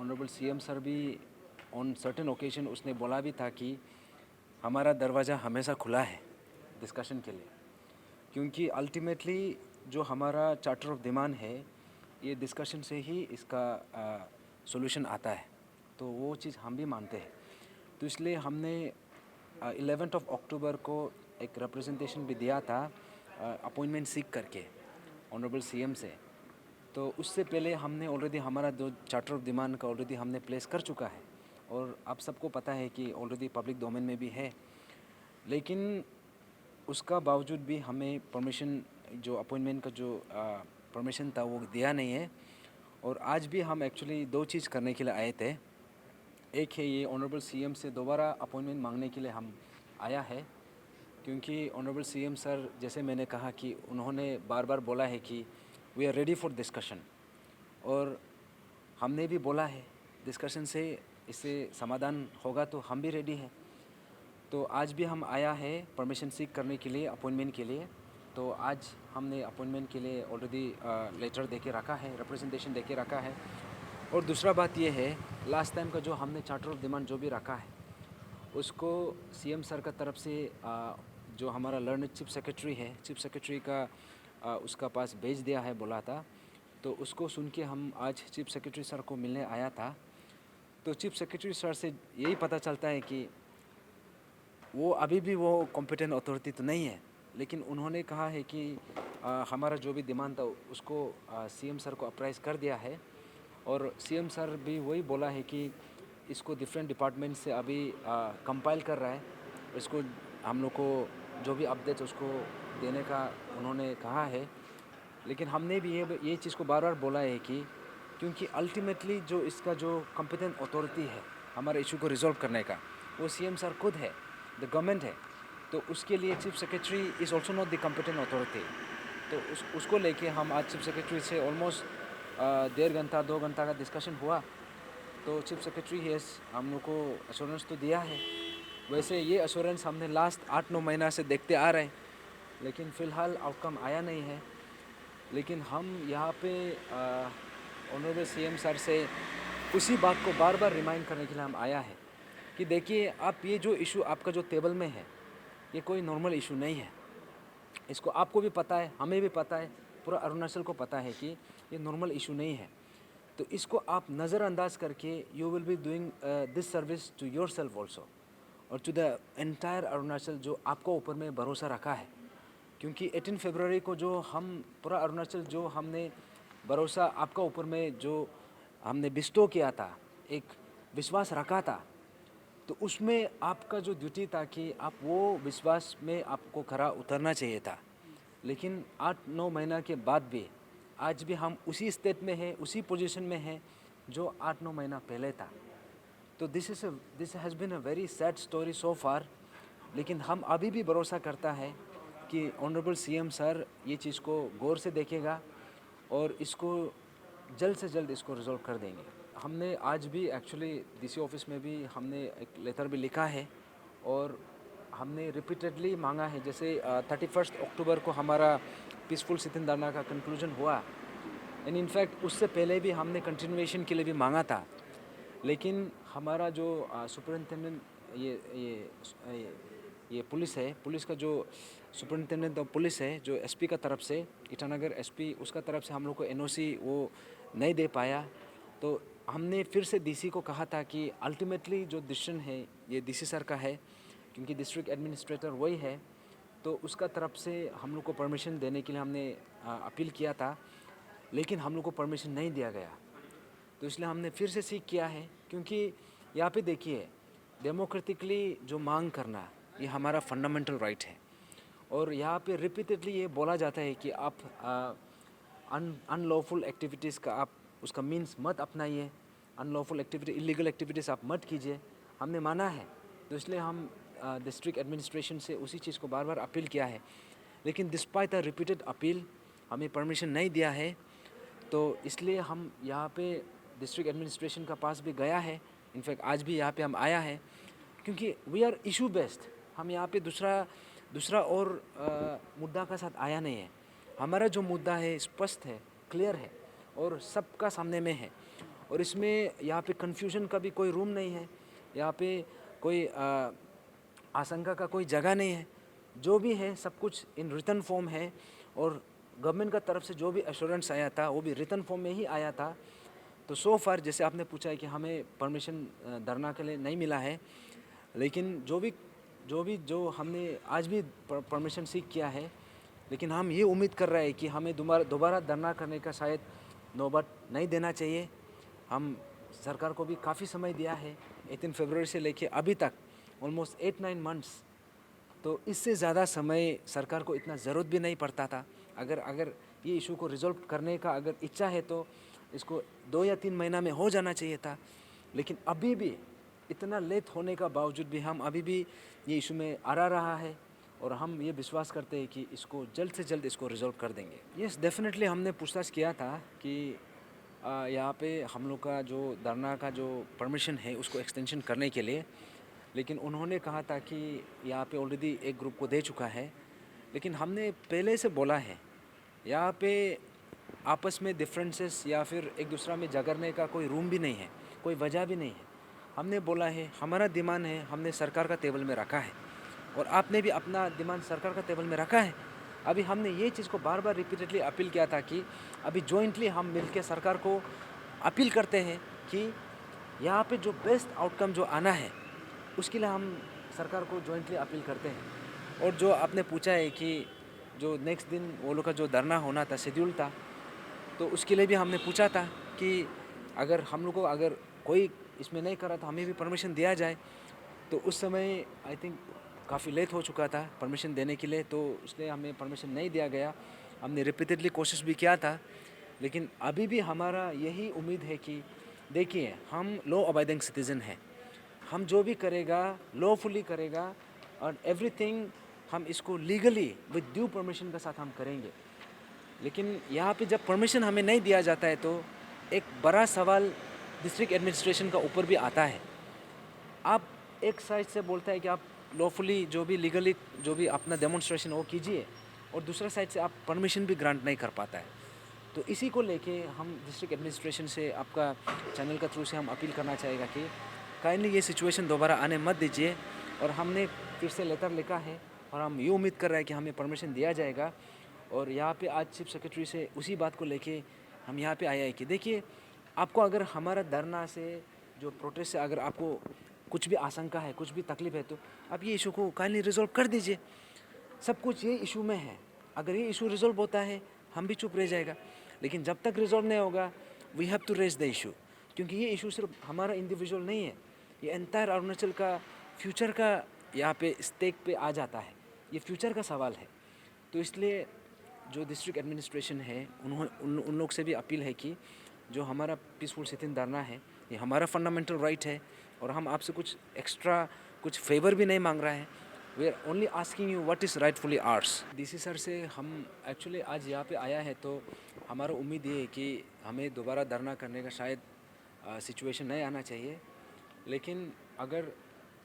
Honourable CM sir भी on certain occasion उसने बोला भी था कि हमारा दरवाज़ा हमेशा खुला है डिस्कशन के लिए, क्योंकि अल्टीमेटली जो हमारा चार्टर ऑफ डिमांड है ये डिस्कशन से ही इसका सॉल्यूशन आता है। तो वो चीज़ हम भी मानते हैं। तो इसलिए हमने 11th ऑफ अक्टूबर को एक रिप्रेजेंटेशन भी दिया था अपॉइंटमेंट सीख करके ऑनरेबल सीएम से। तो उससे पहले हमने ऑलरेडी हमारा जो चार्टर ऑफ डिमांड का ऑलरेडी हमने प्लेस कर चुका है और आप सबको पता है कि ऑलरेडी पब्लिक डोमेन में भी है। लेकिन उसका बावजूद भी हमें परमिशन, जो अपॉइंटमेंट का जो परमिशन था वो दिया नहीं है। और आज भी हम एक्चुअली दो चीज़ करने के लिए आए थे। एक है ये ऑनरेबल सीएम से दोबारा अपॉइंटमेंट मांगने के लिए हम आया है, क्योंकि ऑनरेबल सीएम सर, जैसे मैंने कहा कि उन्होंने बार बार बोला है कि we are ready for discussion, और हमने भी बोला है डिस्कशन से इससे समाधान होगा तो हम भी रेडी हैं। तो आज भी हम आया है परमिशन सीख करने के लिए, अपॉइंटमेंट के लिए। तो आज हमने अपॉइंटमेंट के लिए ऑलरेडी लेटर दे के रखा है, रिप्रेजेंटेशन दे के रखा है। और दूसरा बात ये है, लास्ट टाइम का जो हमने चार्टर ऑफ डिमांड जो भी रखा है उसको सीएम सर का तरफ से जो हमारा लर्न चीफ सेक्रेटरी है, चीफ सेक्रेटरी का उसका पास भेज दिया है बोला था। तो उसको सुन के हम आज चीफ सेक्रेटरी सर को मिलने आया था। तो चीफ सेक्रेटरी सर से यही पता चलता है कि वो अभी भी वो कॉम्पिटेंट अथॉरिटी तो नहीं है, लेकिन उन्होंने कहा है कि हमारा जो भी डिमांड था उसको सीएम सर को अप्राइज कर दिया है। और सीएम सर भी वही बोला है कि इसको डिफरेंट डिपार्टमेंट से अभी कंपाइल कर रहा है। इसको हम लोग को जो भी अपडेट्स उसको देने का उन्होंने कहा है। लेकिन हमने भी ये चीज़ को बार बार बोला है कि क्योंकि अल्टीमेटली जो इसका जो कॉम्पिटेंट अथॉरिटी है हमारे इशू को रिजॉल्व करने का, वो सीएम सर खुद है, द गवर्नमेंट है। तो उसके लिए chief secretary is also not the competent authority. तो उसको लेके हम आज चीफ सेक्रेटरी से ऑलमोस्ट 1.5 घंटा 2 घंटा का डिस्कशन हुआ। तो चीफ सेक्रेटरी है हम लोग को अश्योरेंस तो दिया है। वैसे ये अश्योरेंस हमने लास्ट 8-9 महीना से देखते आ रहे हैं, लेकिन फ़िलहाल आउटकम आया नहीं है। लेकिन हम यहाँ पे ऑनरेबल सीएम सर से उसी बात को बार बार रिमाइंड करने के लिए हम आया है कि देखिए, आप ये जो इशू आपका जो टेबल में है ये कोई नॉर्मल इशू नहीं है। इसको आपको भी पता है, हमें भी पता है, पूरा अरुणाचल को पता है कि ये नॉर्मल इशू नहीं है। तो इसको आप नज़रअंदाज करके you will be doing this service to yourself also और टू द एंटायर अरुणाचल जो आपको ऊपर में भरोसा रखा है। क्योंकि 18 फरवरी को जो हम पूरा अरुणाचल जो हमने भरोसा आपका ऊपर में जो हमने बिस्टो किया था, एक विश्वास रखा था, तो उसमें आपका जो ड्यूटी था कि आप वो विश्वास में आपको खरा उतरना चाहिए था। लेकिन 8-9 महीना के बाद भी आज भी हम उसी स्टेट में हैं, उसी पोजीशन में हैं जो 8-9 महीना पहले था। तो this has been a very sad story so far. लेकिन हम अभी भी भरोसा करता है कि ऑनरेबल सीएम सर ये चीज़ को गौर से देखेगा और इसको जल्द से जल्द इसको रिजॉल्व कर देंगे। हमने आज भी एक्चुअली डीसी ऑफिस में भी हमने एक लेटर भी लिखा है और हमने रिपीटेडली मांगा है। जैसे 31 अक्टूबर को हमारा पीसफुल सितिन धरना का कंक्लूजन हुआ, एंड इनफैक्ट उससे पहले भी हमने कंटिन्यूएशन के लिए भी मांगा था। लेकिन हमारा जो सुपरिटेंडेंट ये पुलिस है, पुलिस का जो सुपरिटेंडेंट ऑफ पुलिस है, जो एसपी का तरफ से, ईटानगर एसपी, उसका तरफ से हम लोग को एनओसी वो नहीं दे पाया। तो हमने फिर से डीसी को कहा था कि अल्टीमेटली जो डिसीजन है ये डीसी सर का है, क्योंकि डिस्ट्रिक्ट एडमिनिस्ट्रेटर वही है। तो उसका तरफ से हम लोग को परमिशन देने के लिए हमने अपील किया था, लेकिन हम लोग को परमिशन नहीं दिया गया। तो इसलिए हमने फिर से सीख किया है, क्योंकि यहाँ पे देखिए, डेमोक्रेटिकली जो मांग करना ये हमारा फंडामेंटल राइट है। और यहाँ पे रिपीटेडली ये बोला जाता है कि आप अनलॉफुल एक्टिविटीज़ का आप उसका मीन्स मत अपनाइए, अनलॉफुल एक्टिविटी, इलीगल एक्टिविटीज़ आप मत कीजिए। हमने माना है, तो इसलिए हम डिस्ट्रिक्ट एडमिनिस्ट्रेशन से उसी चीज़ को बार बार अपील किया है। लेकिन डिस्पाइट द रिपीटेड अपील हमें परमिशन नहीं दिया है। तो इसलिए हम यहाँ पे डिस्ट्रिक्ट एडमिनिस्ट्रेशन का पास भी गया है। इनफैक्ट आज भी यहाँ पे हम आया है, क्योंकि वी आर इशू बेस्ड। हम यहाँ पे दूसरा और मुद्दा का साथ आया नहीं है। हमारा जो मुद्दा है स्पष्ट है, क्लियर है और सबका सामने में है। और इसमें यहाँ पे कन्फ्यूजन का भी कोई रूम नहीं है, यहाँ पे कोई आशंका का कोई जगह नहीं है। जो भी है सब कुछ इन रिटन फॉर्म है, और गवर्नमेंट का तरफ से जो भी एश्योरेंस आया था वो भी रिटन फॉर्म में ही आया था। तो सो फार जैसे आपने पूछा है कि हमें परमिशन धरना के लिए नहीं मिला है, लेकिन जो हमने आज भी परमिशन सीख किया है, लेकिन हम ये उम्मीद कर रहे हैं कि हमें दोबारा धरना करने का शायद नौबत नहीं देना चाहिए। हम सरकार को भी काफ़ी समय दिया है, 18 फरवरी से लेके अभी तक ऑलमोस्ट 8-9 मंथ्स। तो इससे ज़्यादा समय सरकार को इतना ज़रूरत भी नहीं पड़ता था। अगर ये इशू को रिजॉल्व करने का अगर इच्छा है तो इसको 2 या 3 महीना में हो जाना चाहिए था। लेकिन अभी भी इतना लेट होने का बावजूद भी हम अभी भी ये इशू में आ रहा है, और हम ये विश्वास करते हैं कि इसको जल्द से जल्द इसको रिजॉल्व कर देंगे। यस, डेफिनेटली हमने पूछताछ किया था कि यहाँ पे हम लोग का जो धरना का जो परमिशन है उसको एक्सटेंशन करने के लिए, लेकिन उन्होंने कहा था कि यहाँ पे ऑलरेडी एक ग्रुप को दे चुका है। लेकिन हमने पहले से बोला है, यहाँ पे आपस में डिफरेंसेस या फिर एक दूसरा में झगड़ने का कोई रूम भी नहीं है, कोई वजह भी नहीं है। हमने बोला है हमारा डिमांड है, हमने सरकार का टेबल में रखा है, और आपने भी अपना डिमांड सरकार का टेबल में रखा है। अभी हमने ये चीज़ को बार बार रिपीटेडली अपील किया था कि अभी जॉइंटली हम मिलकर सरकार को अपील करते हैं कि यहाँ पे जो बेस्ट आउटकम जो आना है उसके लिए हम सरकार को जॉइंटली अपील करते हैं। और जो आपने पूछा है कि जो नेक्स्ट दिन वो लोग का जो धरना होना था, शेड्यूल था, तो उसके लिए भी हमने पूछा था कि अगर हम लोग को अगर कोई इसमें नहीं करा तो हमें भी परमिशन दिया जाए। तो उस समय आई थिंक काफ़ी लेट हो चुका था परमिशन देने के लिए, तो इसलिए हमें परमिशन नहीं दिया गया। हमने रिपीटेडली कोशिश भी किया था, लेकिन अभी भी हमारा यही उम्मीद है कि देखिए हम लॉ अबाइडिंग सिटीज़न हैं, हम जो भी करेगा लॉफुली करेगा, और एवरीथिंग हम इसको लीगली विद ड्यू परमिशन के साथ हम करेंगे। लेकिन यहाँ पे जब परमिशन हमें नहीं दिया जाता है तो एक बड़ा सवाल डिस्ट्रिक्ट एडमिनिस्ट्रेशन का ऊपर भी आता है। आप एक साइड से बोलता है कि आप लॉफुली जो भी लीगली जो भी अपना डेमोन्स्ट्रेशन वो कीजिए, और दूसरा साइड से आप परमिशन भी ग्रांट नहीं कर पाता है। तो इसी को लेके हम डिस्ट्रिक्ट एडमिनिस्ट्रेशन से आपका चैनल का थ्रू से हम अपील करना चाहेगा कि काइंडली ये सिचुएशन दोबारा आने मत दीजिए। और हमने फिर से लेटर लिखा है, और हम ये उम्मीद कर रहे हैं कि हमें परमिशन दिया जाएगा। और यहाँ पे आज चीफ सेक्रेटरी से उसी बात को लेके हम यहाँ पे आए हैं कि देखिए आपको अगर हमारा धरना से जो प्रोटेस्ट से अगर आपको कुछ भी आशंका है, कुछ भी तकलीफ है, तो आप ये इशू को काइंडली रिजॉल्व कर दीजिए। सब कुछ ये इशू में है, अगर ये इशू रिजॉल्व होता है हम भी चुप रह जाएगा, लेकिन जब तक रिजॉल्व नहीं होगा we have to raise the issue. क्योंकि ये इशू सिर्फ हमारा इंडिविजुअल नहीं है, ये एंटायर अरुणाचल का फ्यूचर का यहाँ पे स्टेक पे आ जाता है, ये फ्यूचर का सवाल है। तो इसलिए जो डिस्ट्रिक्ट एडमिनिस्ट्रेशन है उन लोग से भी अपील है कि जो हमारा पीसफुल सिटिंग धरना है ये हमारा फंडामेंटल राइट है, और हम आपसे कुछ एक्स्ट्रा कुछ फेवर भी नहीं मांग रहा है। We are only asking you what is rightfully ours. DC sir से हम एक्चुअली आज यहाँ पे आया है, तो हमारा उम्मीद ये है कि हमें दोबारा धरना करने का शायद सिचुएशन नहीं आना चाहिए। लेकिन अगर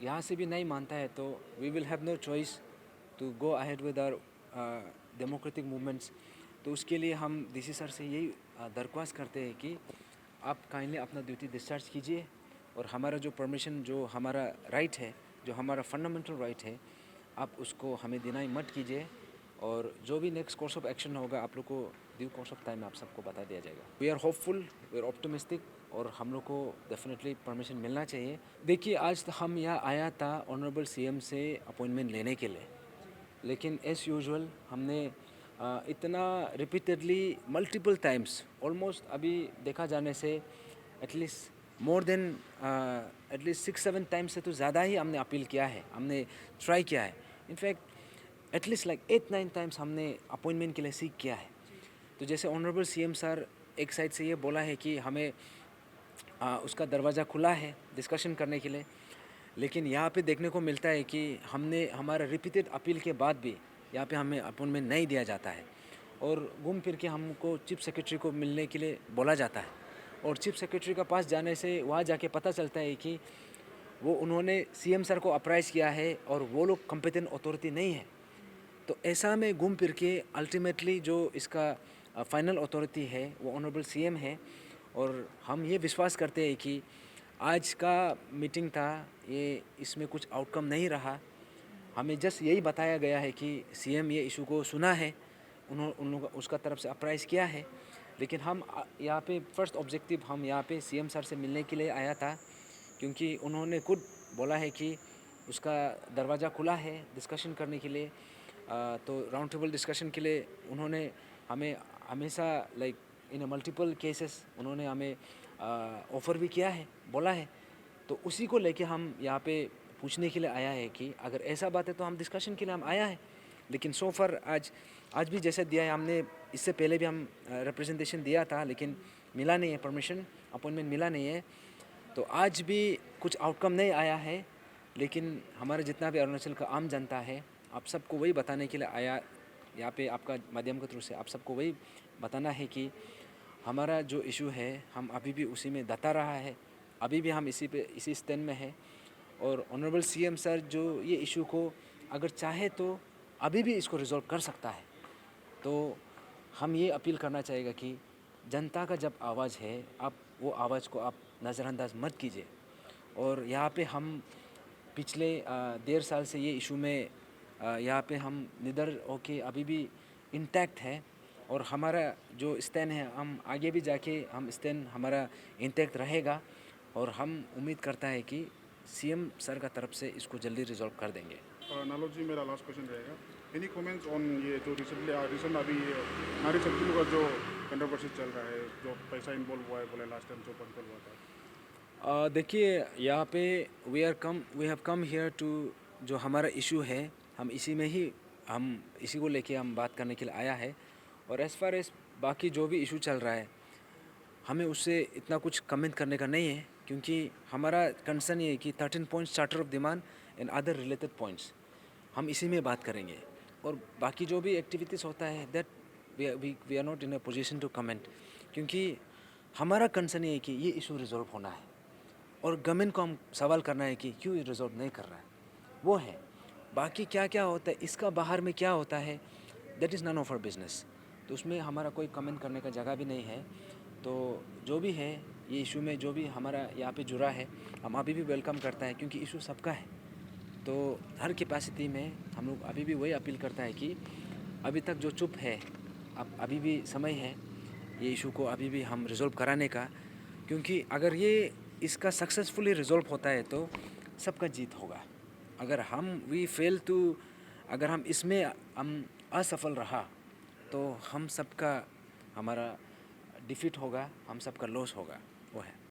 यहाँ से भी नहीं मानता है तो we will have no choice to go ahead with our democratic movements. तो उसके लिए हम डीसी सर से यही दरख्वास्त करते हैं कि आप काइंडली अपना ड्यूटी डिस्चार्ज कीजिए, और हमारा जो परमिशन जो हमारा राइट है, जो हमारा फंडामेंटल राइट है, आप उसको हमें डिनाई मत कीजिए। और जो भी नेक्स्ट कोर्स ऑफ एक्शन होगा आप लोग को ड्यू कोर्स ऑफ टाइम आप सबको बता दिया जाएगा। We are hopeful, we are optimistic, और हम लोग को डेफिनेटली परमिशन मिलना चाहिए। देखिए आज तो हम यहाँ आया था ऑनरेबल सीएम से अपॉइंटमेंट लेने के लिए, लेकिन एज़ यूजुअल हमने इतना रिपीटेडली मल्टीपल टाइम्स ऑलमोस्ट अभी देखा जाने से at least more than at least 6-7 times से तो ज़्यादा ही हमने अपील किया है, हमने ट्राई किया है। इनफैक्ट एटलीस्ट लाइक 8-9 टाइम्स हमने अपॉइंटमेंट के लिए सीख किया है। तो जैसे ऑनरेबल सीएम सर एक साइड से ये बोला है कि हमें उसका दरवाज़ा खुला है डिस्कशन करने के लिए, लेकिन यहाँ पे देखने को मिलता है कि हमने हमारा रिपीटेड अपील के बाद भी यहाँ पे हमें अपॉइंटमेंट नहीं दिया जाता है, और घूम फिर के हमको चीफ सेक्रेटरी को मिलने के लिए बोला जाता है। और चीफ सेक्रेटरी के पास जाने से वहाँ जाके पता चलता है कि उन्होंने सीएम सर को अप्राइज़ किया है और वो लोग कॉम्पिटेंट अथॉरिटी नहीं है। तो ऐसा में घूम फिर के अल्टीमेटली जो इसका फाइनल अथॉरिटी है वो ऑनरेबल सीएम है, और हम ये विश्वास करते हैं कि आज का मीटिंग था ये, इसमें कुछ आउटकम नहीं रहा। हमें जस्ट यही बताया गया है कि सीएम ये इशू को सुना है, उन लोगों उसका तरफ से अप्राइज़ किया है। लेकिन हम यहाँ पे फर्स्ट ऑब्जेक्टिव हम यहाँ पे सीएम सर से मिलने के लिए आया था, क्योंकि उन्होंने खुद बोला है कि उसका दरवाज़ा खुला है डिस्कशन करने के लिए। तो राउंड टेबल डिस्कशन के लिए उन्होंने हमें हमेशा लाइक इन मल्टीपल केसेस उन्होंने हमें ऑफ़र भी किया है, बोला है। तो उसी को लेके हम यहाँ पे पूछने के लिए आया है कि अगर ऐसा बात है तो हम डिस्कशन के लिए हम आया है। लेकिन सो फar आज भी जैसे दिया है हमने, इससे पहले भी हम रिप्रेजेंटेशन दिया था, लेकिन मिला नहीं है परमिशन, अपॉइंटमेंट मिला नहीं है। तो आज भी कुछ आउटकम नहीं आया है। लेकिन हमारा जितना भी अरुणाचल का आम जनता है, आप सबको वही बताने के लिए आया यहाँ पे, आपका माध्यम के थ्रू से आप सबको वही बताना है कि हमारा जो इशू है हम अभी भी उसी में डटा रहा है, अभी भी हम इसी स्टैंड में है। और ऑनरेबल सीएम सर जो ये इशू को अगर चाहे तो अभी भी इसको रिजॉल्व कर सकता है। तो हम ये अपील करना चाहेगा कि जनता का जब आवाज़ है, आप वो आवाज़ को आप नज़रअंदाज मत कीजिए। और यहाँ पे हम पिछले 1.5 साल से ये इशू में यहाँ पे हम निडर होके अभी भी इंटैक्ट है। और हमारा जो स्टैंड है, हम आगे भी जाके हम स्टैंड हमारा इंटैक्ट रहेगा। और हम उम्मीद करता है कि सीएम सर का तरफ से इसको जल्दी रिजॉल्व कर देंगे। नालोद जी, मेरा लास्ट क्वेश्चन रहेगा। एनी कमेंट्स ऑन ये जो रिसेंट अभी नारी शक्ति का जो कंट्रोवर्सी चल रहा है, जो पैसा इन्वॉल्व हुआ है, बोले लास्ट टाइम जो कंट्रोल हुआ था। देखिए यहाँ पे we have come here to, जो हमारा इशू है हम इसी को लेके हम बात करने के लिए आया है। और एज़ फार एज़ बाकी जो भी इशू चल रहा है, हमें उससे इतना कुछ कमेंट करने का नहीं है, क्योंकि हमारा कंसर्न ये है कि 13 points charter of demand and other related points हम इसी में बात करेंगे। और बाकी जो भी एक्टिविटीज़ होता है that we are not in a position to comment, क्योंकि हमारा कंसर्न ये है कि ये इशू रिजॉल्व होना है। और गवर्नमेंट को हम सवाल करना है कि क्यों ये रिजॉल्व नहीं कर रहा है, वो है। बाकी क्या क्या होता है, इसका बाहर में क्या होता है, that is none of our business. तो उसमें हमारा कोई कमेंट करने का जगह भी नहीं है। तो जो भी है ये इशू में जो भी हमारा यहाँ पे जुड़ा है, हम अभी भी वेलकम करता है, क्योंकि इशू सबका है। तो हर कैपेसिटी में हम लोग अभी भी वही अपील करता है कि अभी तक जो चुप है, अब अभी भी समय है ये इशू को अभी भी हम रिज़ॉल्व कराने का। क्योंकि अगर ये इसका सक्सेसफुली रिज़ॉल्व होता है तो सबका जीत होगा। अगर अगर हम इसमें हम असफल रहा तो हम सबका हमारा डिफीट होगा, हम सबका लॉस होगा, वो है।